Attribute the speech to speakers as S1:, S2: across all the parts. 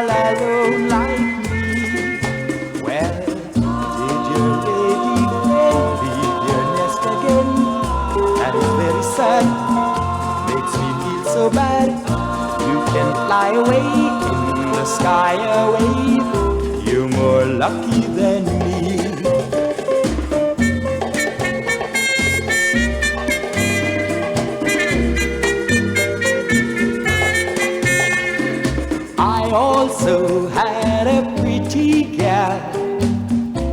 S1: all alone like me. Well, did your lady friend leave your nest again? That is very sad, makes me feel so bad. You can fly away in the sky away. You're more lucky than me. I also had a pretty gal.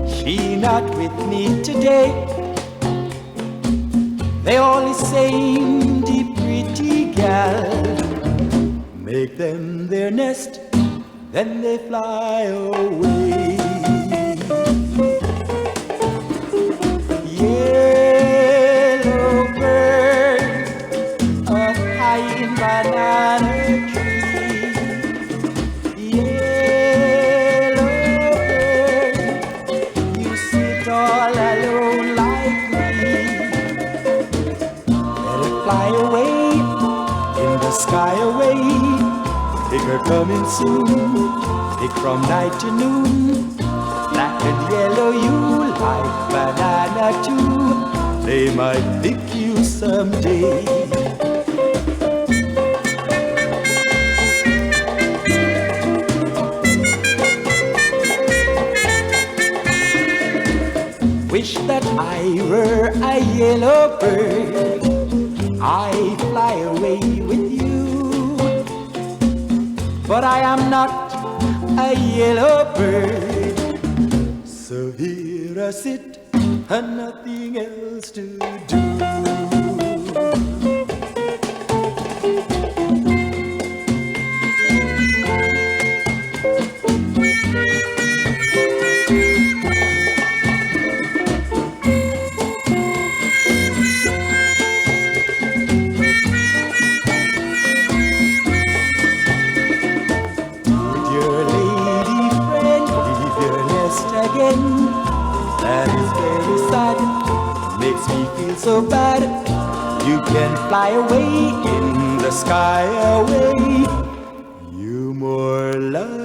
S1: She not with me today. They all the same, the pretty gal. Make them their nest, then they fly away. Yellow bird up high in banana tree. Yellow bird, you sit all alone like me. Let it fly away in the sky away. Pick her coming soon, pick from night to noon. Black and yellow, you like banana too. They might pick you someday. Wish that I were a yellow bird, I'd fly away with you. But I am not a yellow bird, so here I sit and nothing else to do. That is very sad, makes me feel so bad. You can fly away in the sky away. You more love